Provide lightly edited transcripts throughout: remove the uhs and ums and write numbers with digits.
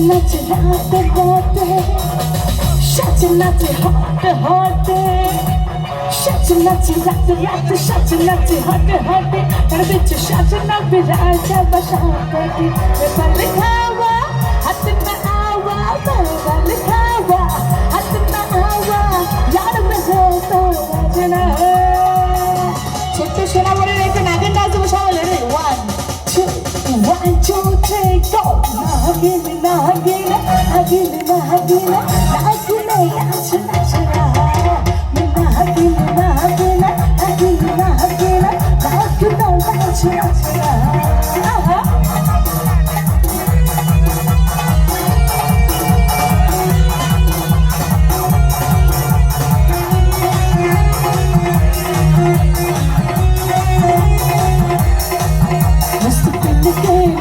নাচে রাতে রাতে, সাজে নাচে হাঁটতে হাঁটতে, সাজে নাচে রাতে রাতে, সাজে নাচে হাঁটতে হাঁটতে, তার বিচ সাজে নাচে রাজা বসাতে। বেবাল খাওয়া হাত না আওয়া, বেবাল খাওয়া হাত না আওয়া, यार मैं हो तो राजना। ছোট্ট সোনা মনে রেখে নাগের নাচ দেবো সবাই। রে 1 2 3 go। নাগিনে নাগিনে নাগিনে নাগিনে নাগিনে নাচ নাচ না। নাগিনে নাগিনে নাগিনে নাগিনে নাগিনে নাচ নাচ না।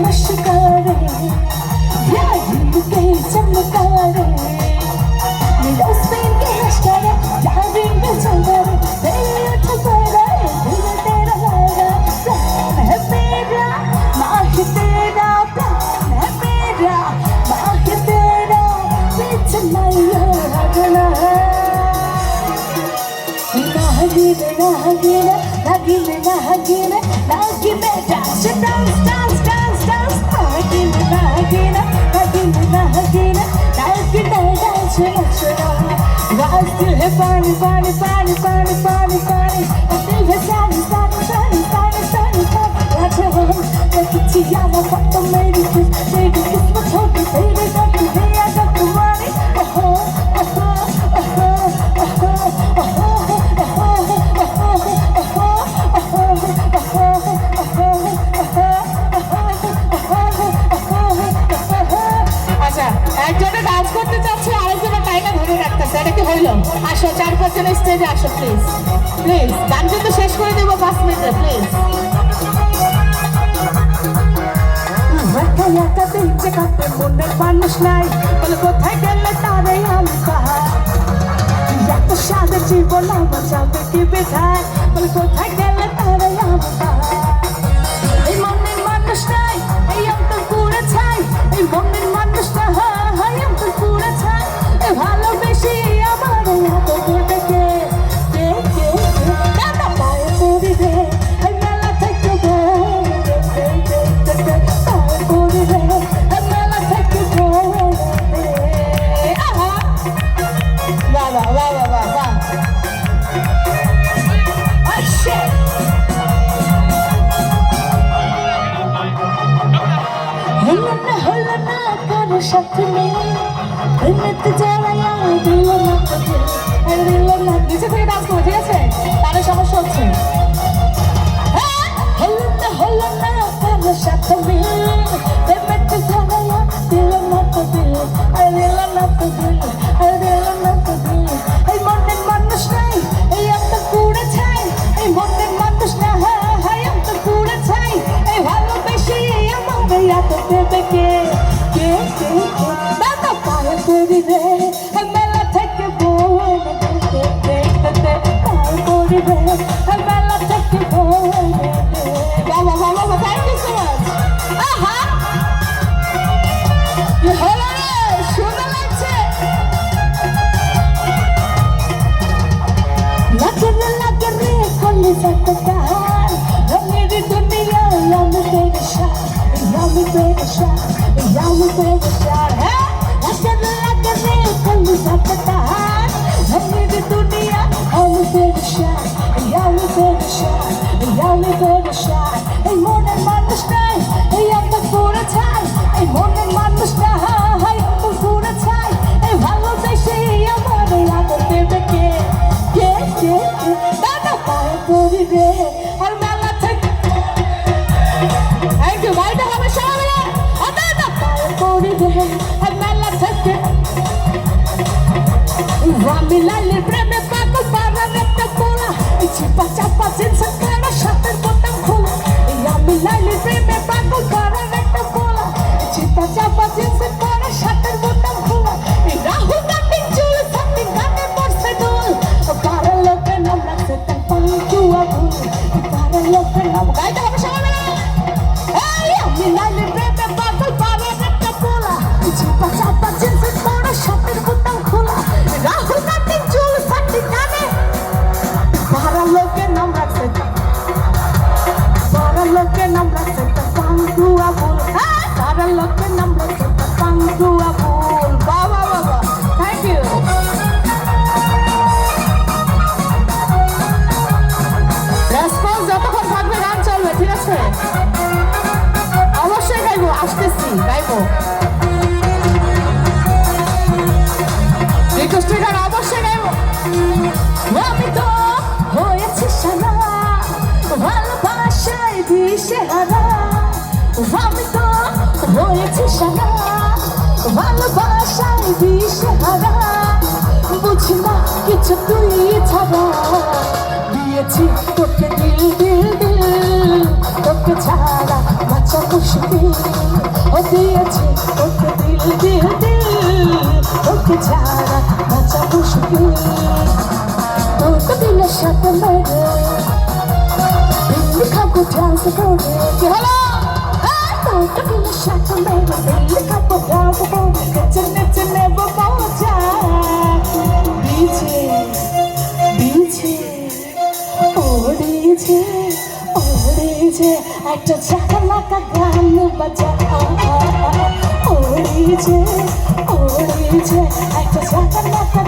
मशकारे याद के चमकारे, मेरा स्पेन के मशकारे याद में चमकारे, तेरे ठुकरे दिल तेरा लगा, प्यार है मेरा माँ के तेरा, प्यार है मेरा माँ के तेरा, बीच नहीं लगना। नागिने नागिने नागिने नागिने नागिने dance dance dance dance dance, नागिने नागिने नागिने नागिने नागिने डांस नचना। रास्ते है पानी पानी पानी पानी पानी पानी, दिल है सानी सानी सानी सानी सानी सानी। राजा हम किसी याना पत्ता मेरी किस्मत होगी तेरे साथ दिया था तुम्हारी। ओहो ओहो ओहो ओहो ओहो। একজনে ডান্স করতে চাচ্ছে, আরেকজনের টাইমে ধরে রাখতেছে, এটা কি হইল? আসো 4-5 জন স্টেজে আসো প্লিজ প্লিজ, গান কিন্তু শেষ করে দেবো 5 মিনিটে প্লিজ। একা দিচ্ছে কাটে মনের মানুষ নাই, বলে কোথায় গেলে তারে আমি পাই। এত সাদা জীবন আমার যাবে কি বেঠায়, বলে কোথায় গেলে তারে আমি পাই। এই মনের মানুষ নাই, এই অন্তর পুরে ছাই, এই মনের মানুষ না হয় অন্তর পুরে ছাই। ভালোবেসে আমার এত দেবে কে কে কে দাদা পায়ে পড়ি রে, এই মেলা থেকে পায়ে পড়ি রে, এই মেলা থেকে আহা বাবা বাবা বাবা। হলো না কারো সাথে নেই, প্রেমেতে জ্বালায়া দিল না তোকে, দিল না। নিচে থেকে ডান্স করো, ঠিক আছে? তাহলে সমস্যা হচ্ছে। হলো না কারো সাথে নেই, প্রেমেতে জ্বালায়া দিল না তোকে, দিল না তোকে, দিল না তোকে। এই মনের মানুষ নাই, এই একটা পুড়ে ছাই, এই মনের মানুষ না হয় একটা পুড়ে ছাই। এই ভালোবেসে আমার এত দেবে কে কে কে কে দাদা পায়ে পড়ি রে, মেলা থেকে বলে পায়ে পড়ি রে, মেলা থেকে বলে। বাবা বাবা বাবা, থ্যাংক ইউ সো মাচ। আহা হলো রে, সুন্দর লাগছে। লাগে রে লাগে রে কলি সতকার, রঙের দুনিয়া আমি তেরে সাথ, আমি তেরে সাথ, আমি তেরে সাথ। হ্যাঁ লাগে রে কলি সতকার, রঙের দুনিয়া আমি তেরে সাথ, আমি তেরে সাথ, আমি তেরে সাথ। এই মনের মানুষ নাই, এই অন্তর পুরে ছাই, এই মনের মানুষ না হয় অন্তর পুরে ছাই। এই ভালোবেসে আমার আদর দেবে কে কে কে কে দাদা পায়ে পড়ি রে, আর মেলা থেকে থ্যাংক ইউ ভাইটা হবে সবাই দাদা পায়ে পড়ি রে, আর মেলা থেকে। আমি লালের প্রেমে পাগল পাড়ার একটা পোলা, চিপা চাপা জিন্স কারা সাথের বোতাম খোলা। আমি লালের প্রেমে পাগল পাড়ার একটা পোলা, চিপা চাপা জিন্স কারা সাথের বোতাম খোলা। রাহুল গান্ধী চুল সাথে গানে পড়ছে দোল, কারা লোকে নাম রাখছে তাই পানি চুয়া ভুল, কারা লোকে নাম গাইতে হবে সবাই। এই আমি লালের প্রেমে পাগল পাড়ার একটা পোলা, চিপা আসতেছি গাইবো রিকোয়েস্টের গান অবশ্যই গাইবো আমি তো হয়েছি সারা ভালোবাসায় দিশেহারা আমি তো হয়েছি সারা ভালোবাসায় দিশেহারা বুঝি না কিছু তুই ছাড়া দিয়েছি তোকে দিল দিল দিল তোকে ছাড়া বাঁচা মুশকিল ও দিয়েছি তোকে দিল দিল দিল তোকে ছাড়া বাঁচা মুশকিল তোকে দিলের সাথে মেরে দিল্লি খাবো ডান্স করে কি হলো তোকে দিলের সাথে মেরে দিল্লি খাবো ডান্স করে নেচে নেচে নেবো মজা ডিজে ডিজে ও ডিজে ও ডিজে একটা ঝাঁকালাকা গান বাজা ও ডিজে একটা ঝাঁকালাকা